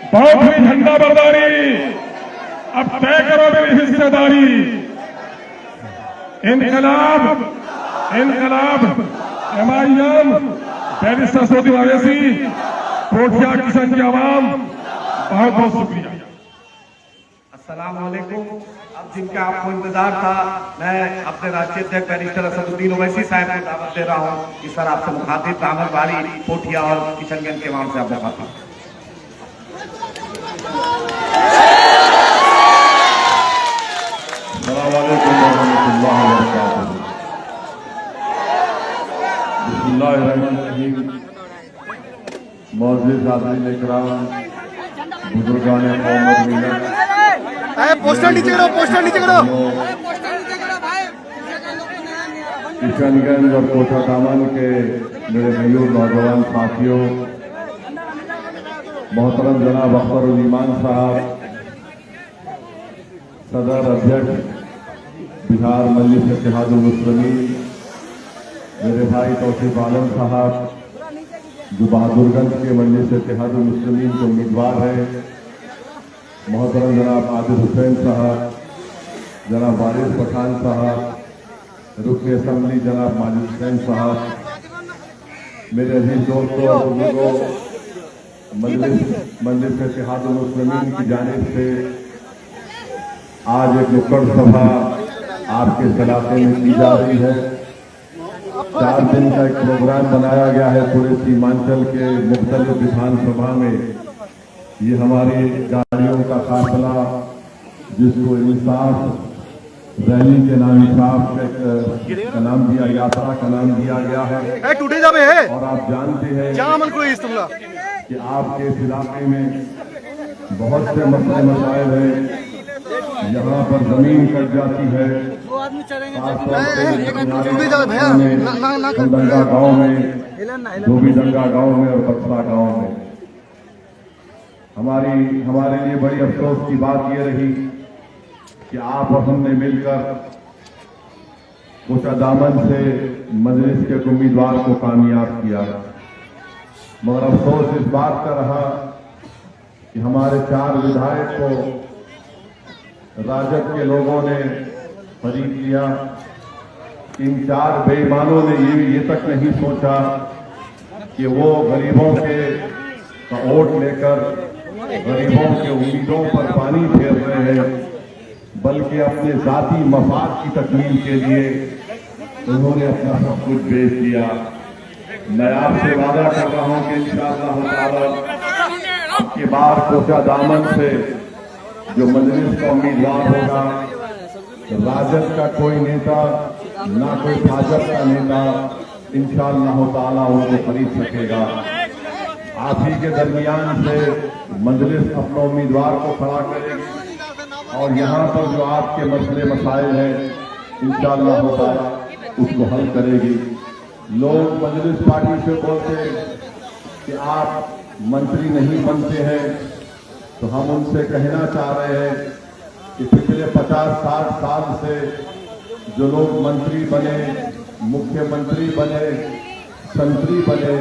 बहुत हुई झंडा बरदारी, अब तय करो मेरी हिस्सेदारी। इनकलाब इनकलाब MIM बैरिस्टर सोदी अवैसी, कोठिया किशन की आवाम, बहुत बहुत शुक्रिया। अस्सलाम वालेकुम। अब जिनका आपको इंतजार था, मैं अपने राष्ट्रीय अध्यक्ष बैरिस्टर असदुद्दीन ओवैसी साहब को दावत दे रहा हूँ कि सर आपसे मुखातिब आंगनबाड़ी, कोठिया और किशनगंज के वहां से आप मुखातिब। अस्सलाम वालेकुम रहमतुल्लाहि व बरकातुहू। बिस्मिल्लाहिर्रहमानिर्रहीम। मुअज़्ज़िज़ हाज़रीन इकराम, बुजुर्गान कौम और मिल्लत, पोस्टर नीचे करो, पोस्टर नीचे करो। किशनगंज और कोठा दामन के मेरे मयूर नौजवान साथियों, मोहतरम जनाब अख्तरुल ईमान साहब, सदर अध्यक्ष बिहार मजलिस इत्तेहादुल मुस्लिमीन, मेरे भाई तौसीफ आलम साहब जो बहादुरगंज के मजलिस इत्तेहादुल मुस्लिमीन के उम्मीदवार हैं, मोहतरम जनाब आदिल हुसैन साहब, जनाब वारिस पठान साहब, रुकन असम्बली जनाब माजिद हुसैन साहब, मेरे अजीज दोस्तों और बुजुर्गों, मजलिस इत्तेहादुल मुस्लिमीन की जानिब से आज एक नुक्कड़ सभा आपके इस इलाके में की जा रही है। 4 दिन का एक प्रोग्राम बनाया गया है पूरे सीमांचल के मुख्तलिफ विधानसभा में। ये हमारी गाड़ियों का काफिला, जिसको इंसाफ रैली के नाम, इंसाफ का नाम दिया, यात्रा का नाम दिया गया है। टूटे जावे है और आप जानते हैं कि आपके इस इलाके में बहुत से मसले मसाइल हैं। यहाँ पर जमीन कट जाती है, दंगा गांव में, धोबीडंगा गांव में और बक्सा गांव में। हमारे लिए बड़ी अफसोस की बात यह रही कि आप और हमने मिलकर कोठा दामन से मजलिस के उम्मीदवार को कामयाब किया, मगर अफसोस इस बात का रहा कि हमारे 4 विधायक को राजद के लोगों ने खरीद लिया। इन 4 बेईमानों ने ये तक नहीं सोचा कि वो गरीबों का वोट लेकर गरीबों के उम्मीदों पर पानी फेर रहे हैं, बल्कि अपने जाती मफाद की तकमील के लिए उन्होंने अपना सब कुछ बेच दिया। मैं आपसे वादा कर रहा हूं कि इंशाअल्लाह ताला अब की बार कोठा दामन से जो मजलिस का उम्मीदवार होगा, राजद का कोई नेता ना कोई भाजपा का नेता इंशाअल्लाह ताला उनको खरीद सकेगा। आप ही के दरमियान से मजलिस अपना उम्मीदवार को खड़ा करेगी और यहाँ पर जो आपके मसले मसाइल हैं इंशाअल्लाह ताला उसको हल करेगी। लोग मजलिस पार्टी से बोलते हैं कि आप मंत्री नहीं बनते हैं, तो हम उनसे कहना चाह रहे हैं कि पिछले 50-60 साल से जो लोग मंत्री बने, मुख्यमंत्री बने, संतरी बने,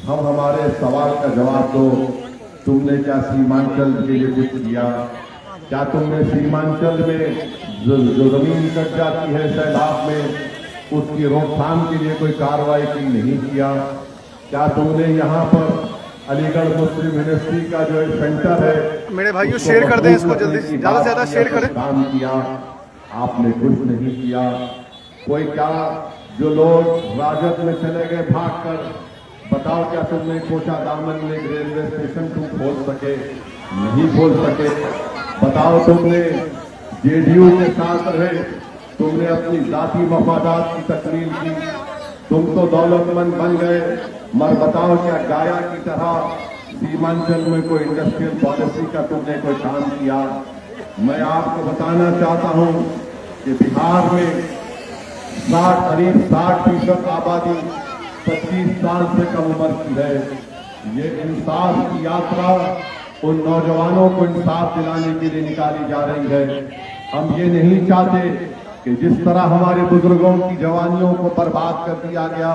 हम हमारे सवाल का जवाब दो। तुमने क्या सीमांचल के लिए कुछ किया? क्या तुमने सीमांचल में जो जमीन कट जाती है सैलाब में, उसकी रोकथाम के लिए कोई कार्रवाई की नहीं किया? क्या तुमने यहाँ पर अलीगढ़ मुस्लिम यूनिवर्सिटी का जो एक सेंटर है, मेरे भाइयों शेयर कर दें इसको, जल्दी ज्यादा से ज्यादा शेयर करें। काम किया आपने, कुछ नहीं किया। कोई क्या जो लोग राजद में चले गए भागकर, बताओ क्या तुमने कोठा दामन में एक रेलवे स्टेशन तुम खोल सके? नहीं खोल सके। बताओ तुमने JDU के साथ रहे, तुमने अपनी जाती मफादात की तकमील की, तुम तो दौलतमंद बन गए, मगर बताओ क्या गाया की तरह सीमांचल में कोई इंडस्ट्रियल पॉलिसी का तुमने कोई काम किया? मैं आपको बताना चाहता हूं कि बिहार में करीब 60% आबादी 25 साल से कम उम्र की है। ये इंसाफ की यात्रा उन नौजवानों को इंसाफ दिलाने के लिए निकाली जा रही है। हम ये नहीं चाहते कि जिस तरह हमारे बुजुर्गों की जवानियों को बर्बाद कर दिया गया,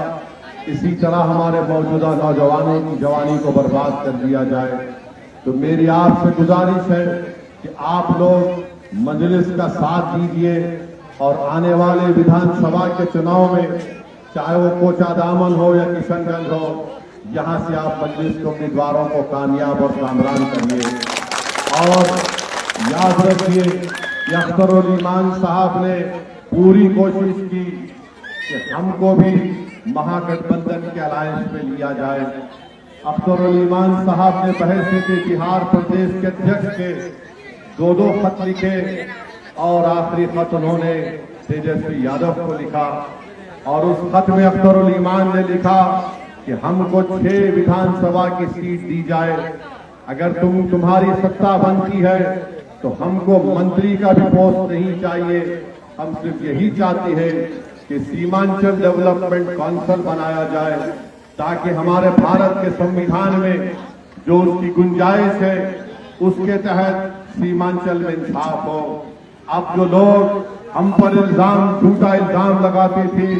इसी तरह हमारे मौजूदा नौजवानों की जवानी को बर्बाद कर दिया जाए। तो मेरी आपसे गुजारिश है कि आप लोग मजलिस का साथ दीजिए और आने वाले विधानसभा के चुनाव में, चाहे वो कोचा दामन हो या किशनगंज हो, यहां से आप मजलिस के उम्मीदवारों को कामयाब और कामरान करिए। और याद रखिए कि अख्तरुल ईमान साहब ने पूरी कोशिश की कि हमको भी महागठबंधन के अलायंस में लिया जाए। अख्तरुल ईमान साहब ने बहसीत बिहार प्रदेश के अध्यक्ष के दो खत लिखे और आखिरी खत उन्होंने तेजस्वी यादव को लिखा और उस खत में अख्तरुल ईमान ने लिखा कि हमको 6 विधानसभा की सीट दी जाए। अगर तुम्हारी सत्ता बनती है तो हमको मंत्री का भी पोस्ट नहीं चाहिए। हम सिर्फ यही चाहते हैं कि सीमांचल डेवलपमेंट काउंसिल बनाया जाए ताकि हमारे भारत के संविधान में जो उसकी गुंजाइश है उसके तहत सीमांचल में इंसाफ हो। अब जो लोग हम पर झूठा इल्जाम लगाते थे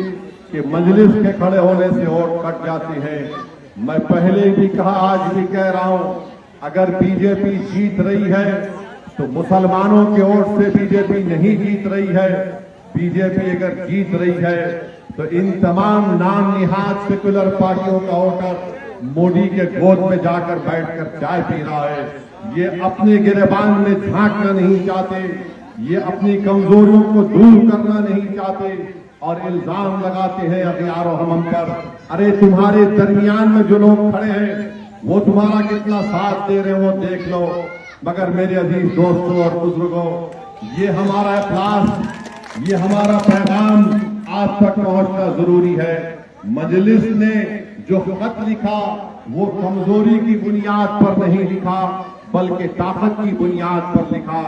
कि मजलिस के खड़े होने से वोट कट जाते हैं, मैं पहले भी कहा, आज भी कह रहा हूं, अगर बीजेपी जीत रही है तो मुसलमानों के वोट से बीजेपी नहीं जीत रही है। बीजेपी अगर जीत रही है तो इन तमाम नाम निहाद सेकुलर पार्टियों का वोटर मोदी के गोद में जाकर बैठकर चाय पी रहा है। ये अपने गिरेबान में झांकना नहीं चाहते, ये अपनी कमजोरियों को दूर करना नहीं चाहते और इल्जाम लगाते हैं अखियारों हम पर। अरे तुम्हारे दरमियान में जो लोग खड़े हैं वो तुम्हारा कितना साथ दे रहे हैं वो देख लो। मगर मेरे अजीज दोस्तों और बुजुर्गों, ये हमारा इखलास, ये हमारा पैगाम आप तक पहुंचना जरूरी है। मजलिस ने जो खत लिखा वो कमजोरी की बुनियाद पर नहीं लिखा बल्कि ताकत की बुनियाद पर लिखा।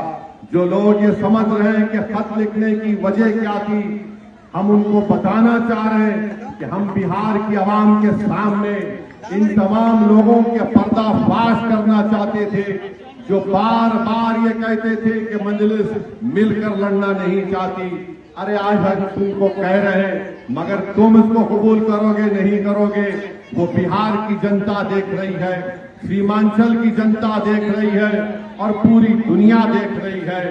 जो लोग ये समझ रहे हैं कि खत लिखने की वजह क्या थी, हम उनको बताना चाह रहे हैं कि हम बिहार की आवाम के सामने इन तमाम लोगों के पर्दाफाश करना चाहते थे जो बार बार ये कहते थे कि मजलिस मिलकर लड़ना नहीं चाहती। अरे आज हम तुमको कह रहे हैं, मगर तुम इसको कबूल करोगे नहीं करोगे वो बिहार की जनता देख रही है, सीमांचल की जनता देख रही है और पूरी दुनिया देख रही है।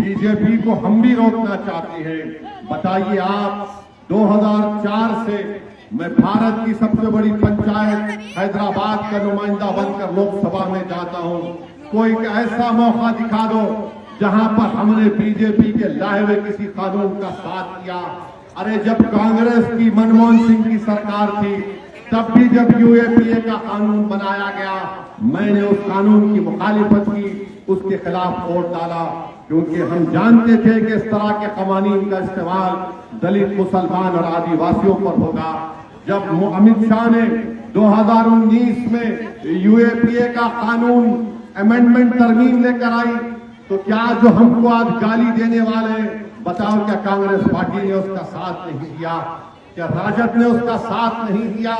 बीजेपी को हम भी रोकना चाहते हैं। बताइए आप, 2004 से मैं भारत की सबसे बड़ी पंचायत हैदराबाद का नुमाइंदा बनकर लोकसभा में जाता हूं। कोई ऐसा मौका दिखा दो जहां पर हमने बीजेपी के लाए हुए किसी कानून का साथ किया। अरे जब कांग्रेस की मनमोहन सिंह की सरकार थी तब भी जब यूएपीए का कानून बनाया गया मैंने उस कानून की मुखालिफत की, उसके खिलाफ वोट डाला, क्योंकि हम जानते थे कि इस तरह के कवानीन का इस्तेमाल दलित, मुसलमान और आदिवासियों पर होगा। जब अमित शाह ने 2019 में यूएपीए का कानून अमेंडमेंट तरमीम लेकर आई तो क्या जो हमको आज गाली देने वाले, बताओ क्या कांग्रेस पार्टी ने उसका साथ नहीं दिया? क्या राजद ने उसका साथ नहीं दिया?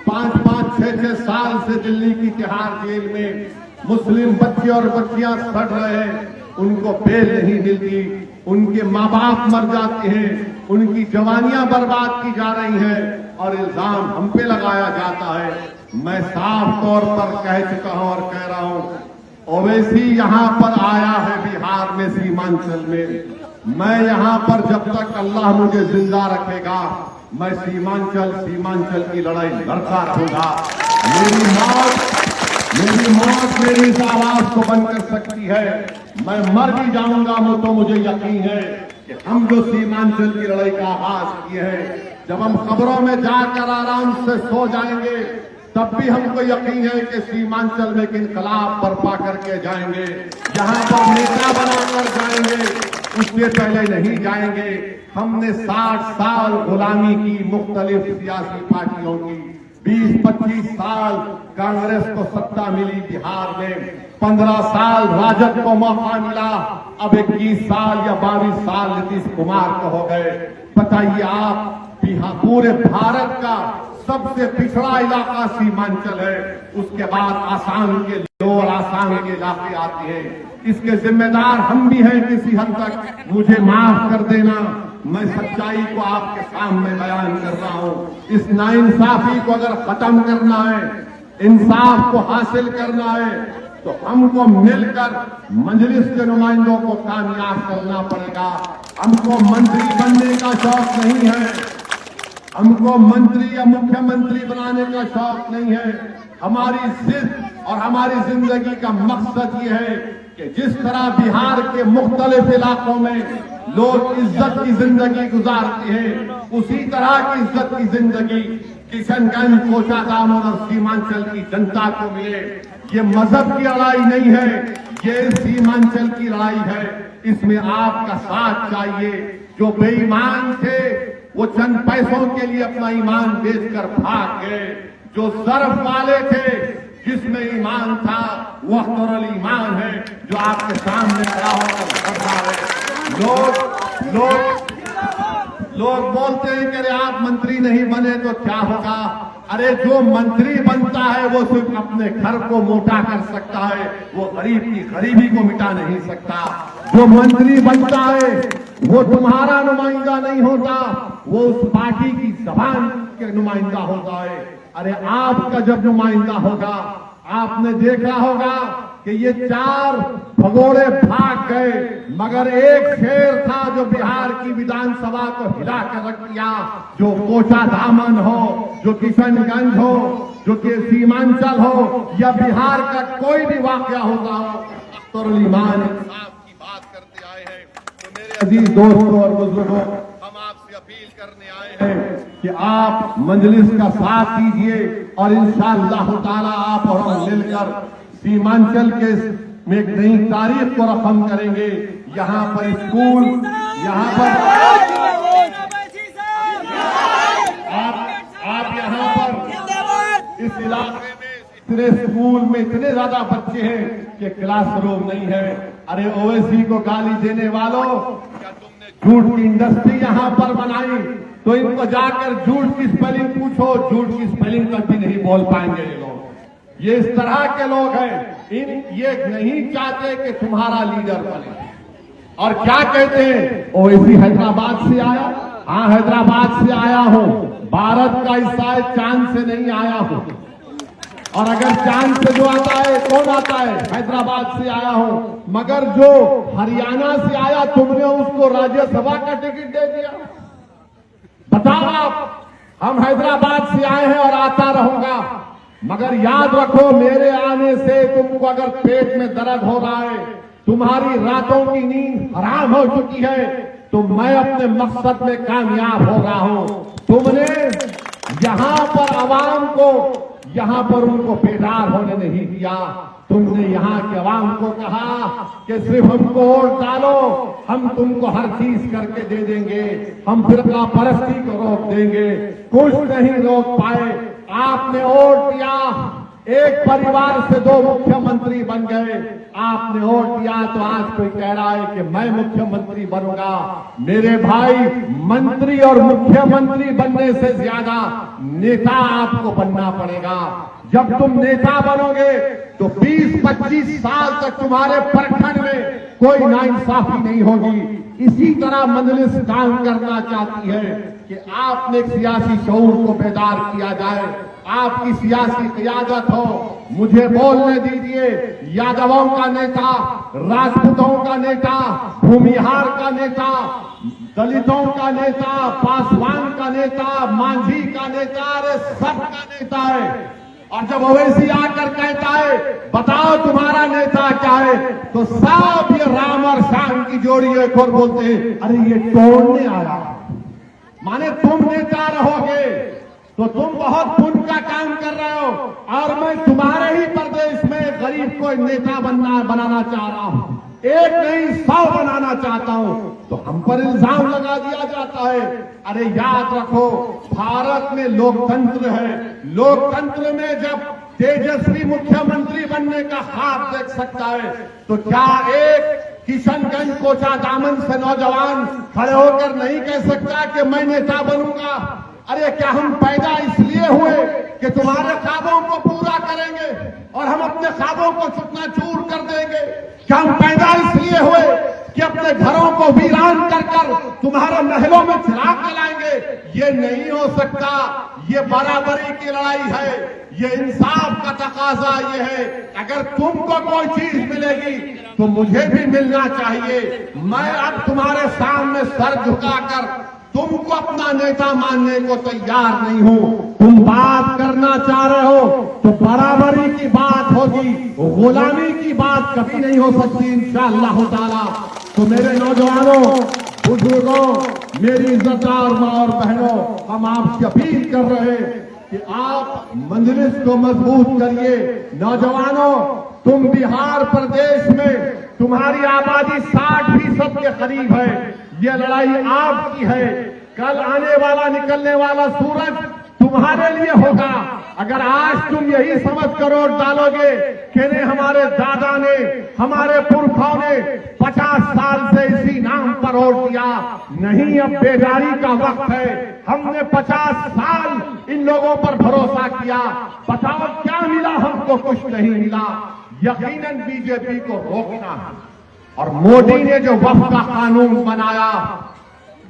5-5, 6-6 साल से दिल्ली की तिहाड़ जेल में मुस्लिम बच्चे और बच्चियां सड़ रहे हैं, उनको बेल नहीं मिलती, उनके माँ बाप मर जाते हैं, उनकी जवानियां बर्बाद की जा रही हैं और इल्जाम हम पे लगाया जाता है। मैं साफ तौर पर कह चुका हूं और कह रहा हूं, ओवैसी यहां पर आया है बिहार में, सीमांचल में। मैं यहां पर जब तक अल्लाह मुझे जिंदा रखेगा मैं सीमांचल की लड़ाई लड़ता रहूंगा। मेरी मौत मेरी इस आवाज को बंद कर सकती है। मैं मर भी जाऊंगा तो मुझे यकीन है कि हम जो सीमांचल की लड़ाई का आगाज किए हैं, जब हम खबरों में जाकर आराम से सो जाएंगे तब भी हमको यकीन है कि सीमांचल में एक इनकलाब बर्पा करके जाएंगे। यहाँ पर नेता बनाकर जाएंगे, उससे पहले नहीं जाएंगे। हमने 60 साल गुलामी की मुख्तलिफ सियासी पार्टियों की, 20-25 साल कांग्रेस को सत्ता मिली बिहार में, 15 साल राजद को मौका मिला, अब 21 साल या 22 साल नीतीश कुमार को हो गए। बताइए आप, पूरे भारत का सबसे पिछड़ा इलाका सीमांचल है, उसके बाद आसाम के लोअर आसाम के इलाके आते हैं। इसके जिम्मेदार हम भी हैं किसी हद तक, मुझे माफ कर देना। मैं सच्चाई को आपके सामने बयान कर रहा हूं। इस नाइंसाफी को अगर खत्म करना है, इंसाफ को हासिल करना है, तो हमको मिलकर मजलिस के नुमाइंदों को कामयाब करना पड़ेगा। हमको मंत्री बनने का शौक नहीं है, हमको मंत्री या मुख्यमंत्री बनाने का शौक नहीं है। हमारी जिद और हमारी जिंदगी का मकसद ये है कि जिस तरह बिहार के मुख्तलिफ इलाकों में लोग इज्जत की जिंदगी गुजारते हैं, उसी तरह की इज्जत की जिंदगी किशनगंज, कोचाधाम और सीमांचल की जनता को मिले। ये मजहब की लड़ाई नहीं है, ये सीमांचल की लड़ाई है। इसमें आपका साथ चाहिए। जो बेईमान थे वो चंद पैसों के लिए अपना ईमान बेचकर भाग गए। जो सर्फ वाले थे जिसमें ईमान था वो अख्तरुल ईमान है जो आपके सामने खड़ा होकर खड़ा है। लोग बोलते हैं कि अरे आप मंत्री नहीं बने तो क्या होगा। अरे जो मंत्री बनता है वो सिर्फ अपने घर को मोटा कर सकता है, वो गरीब की गरीबी को मिटा नहीं सकता। जो मंत्री बनता है वो तुम्हारा नुमाइंदा नहीं होता, वो उस पार्टी की जबान के नुमाइंदा होता है। अरे आपका जब नुमाइंदा होगा, आपने देखा होगा कि ये 4 भगोड़े भाग गए, मगर एक शेर था जो बिहार की विधानसभा को हिला कर रख दिया। जो कोचाधामन हो, जो किशनगंज हो, जो कि सीमांचल हो या बिहार का कोई भी वाकया होता हो, अख्तरुल ईमान इंसाफ की बात करते आए हैं। तो मेरे अजीज दोस्तों और बुजुर्गों, हम आपसे अपील करने आए हैं कि आप मजलिस का साथ दीजिए और इंशाअल्लाह ताला आप और हम मिलकर सीमांचल के में एक नई तारीख को रकम करेंगे। यहाँ पर स्कूल, यहाँ पर आप यहाँ पर इस इलाके में इतने स्कूल में इतने ज्यादा बच्चे हैं कि क्लासरूम नहीं है। अरे ओवैसी को गाली देने वालों, क्या तुमने झूठ की इंडस्ट्री यहाँ पर बनाई? तो इनको जाकर झूठ की स्पेलिंग पूछो, झूठ की स्पेलिंग कभी नहीं बोल पाएंगे ये लोग। ये इस तरह के लोग हैं, ये नहीं चाहते कि तुम्हारा लीडर बने। और क्या कहते हैं, ओवैसी हैदराबाद से आया। हाँ, हैदराबाद से आया हूं, भारत का हिस्सा है, चांद से नहीं आया हूं। और अगर चांद से जो आता है, कौन आता है? हैदराबाद से आया हूं। मगर जो हरियाणा से आया, तुमने उसको राज्यसभा का टिकट दे दिया। बताओ आप, हम हैदराबाद से आए हैं और आता रहूंगा, मगर याद रखो मेरे आने से तुमको अगर पेट में दर्द हो रहा है, तुम्हारी रातों की नींद हराम हो चुकी है, तो मैं अपने मकसद में कामयाब हो रहा हूं। तुमने यहां पर आवाम को, यहां पर उनको बेदार होने नहीं दिया। तुमने यहाँ के आवाम को कहा कि सिर्फ हमको वोट डालो, हम तुमको हर चीज करके दे देंगे, हम फिरका परस्ती को रोक देंगे। कुछ नहीं रोक पाए। आपने वोट दिया, एक परिवार से 2 मुख्यमंत्री बन गए। आपने वोट दिया तो आज कोई कह रहा है कि मैं मुख्यमंत्री बनूंगा। मेरे भाई, मंत्री और मुख्यमंत्री बनने से ज्यादा नेता आपको बनना पड़ेगा। जब तुम नेता बनोगे तो 20-25 साल तक तुम्हारे प्रखंड में कोई नाइंसाफी नहीं होगी। इसी तरह मजलिस काम करना चाहती है कि आपने सियासी शऊर को बेदार किया जाए, आपकी सियासी क़ियादत हो। मुझे बोलने दीजिए, यादवों का नेता, राजपूतों का नेता, भूमिहार का नेता, दलितों का नेता, पासवान का नेता, मांझी का नेता, अरे सबका नेता है। और जब ओवैसी आकर कहता है बताओ तुम्हारा नेता क्या है, तो सब ये राम और श्याम की जोड़ी एक और बोलते हैं अरे ये तोड़ने आया। माने तुम नेता रहोगे तो तुम बहुत पुण्य का काम कर रहे हो, और मैं तुम्हारे ही प्रदेश में गरीब को नेता बनाना चाह रहा हूं, एक नहीं 100 बनाना चाहता हूं, तो हम पर इल्जाम लगा दिया जाता है। अरे याद रखो, भारत में लोकतंत्र है। लोकतंत्र में जब तेजस्वी मुख्यमंत्री बनने का ख्वाब देख सकता है, तो क्या एक किशनगंज कोचाधामन से नौजवान खड़े होकर नहीं कह सकता कि मैं नेता बनूंगा? अरे क्या हम पैदा इसलिए हुए कि तुम्हारे ख्वाबों को पूरा करेंगे और हम अपने ख्वाबों को चूर कर देंगे? क्या हम पैदा इसलिए हुए कि अपने घरों को वीरान कर कर तुम्हारे महलों में चिराग जलाएंगे? ये नहीं हो सकता। ये बराबरी की लड़ाई है, ये इंसाफ का तकाजा ये है, अगर तुमको कोई चीज मिलेगी तो मुझे भी मिलना चाहिए। मैं अब तुम्हारे सामने सर झुकाकर तुमको अपना नेता मानने को तैयार नहीं हूं। तुम बात करना चाह रहे हो तो बराबरी की बात होगी, गुलामी की बात कभी नहीं हो सकती इंशाअल्लाह ताला। तो मेरे नौजवानों, बुजुर्गों, मेरी इज्जतदार मां और बहनों, हम आपसे अपील कर रहे हैं कि आप मजलिस को मजबूत करिए। नौजवानों, तुम बिहार प्रदेश में तुम्हारी आबादी 60% के करीब है। ये लड़ाई आपकी है। कल आने वाला निकलने वाला सूरज तुम्हारे लिए होगा। अगर आज तुम यही समझ कर वोट डालोगे कि नहीं हमारे दादा ने, हमारे पुरखों ने 50 साल से इसी नाम पर वोट दिया, नहीं अब बेदारी का वक्त है। हमने 50 साल इन लोगों पर भरोसा किया, बताओ क्या मिला हमको? कुछ नहीं मिला। यकीनन बीजेपी को रोकना है। और मोदी ने जो वक्फ का कानून बनाया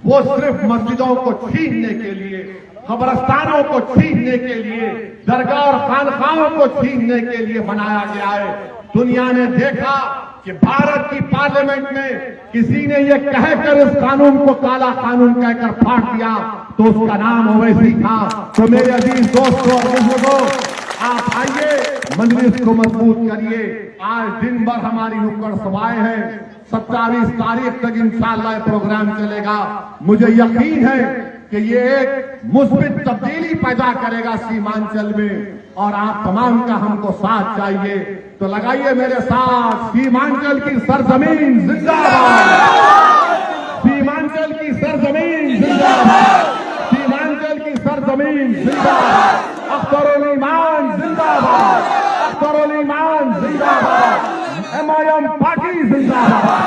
वो सिर्फ मस्जिदों को छीनने के लिए, कब्रस्तानों को छीनने के लिए, दरगाह और खानखाहों को छीनने के लिए बनाया गया है। दुनिया ने देखा कि भारत की पार्लियामेंट में किसी ने ये कहकर इस कानून को काला कानून कहकर फाड़ दिया तो उसका नाम ओवैसी था। तो मेरे अजीज दोस्तों और बुजुर्गों, आप आइए, मजलिस को मजबूत करिए। आज दिन भर हमारी नुक्कड़ सभाएं हैं, 27 तारीख तक इंशाअल्लाह प्रोग्राम चलेगा। मुझे यकीन है कि ये एक मुस्बित तब्दीली पैदा करेगा सीमांचल में, और आप तमाम का हमको साथ चाहिए। तो लगाइए मेरे साथ, सीमांचल की सरजमीन जिंदाबाद, सीमांचल की सरजमीन जिंदाबाद, सीमांचल की सरजमीन जिंदाबाद, अख्तरुल ईमान जिंदाबाद, अख्तरुल ईमान जिंदाबाद, MIM पार्टी जिंदाबाद।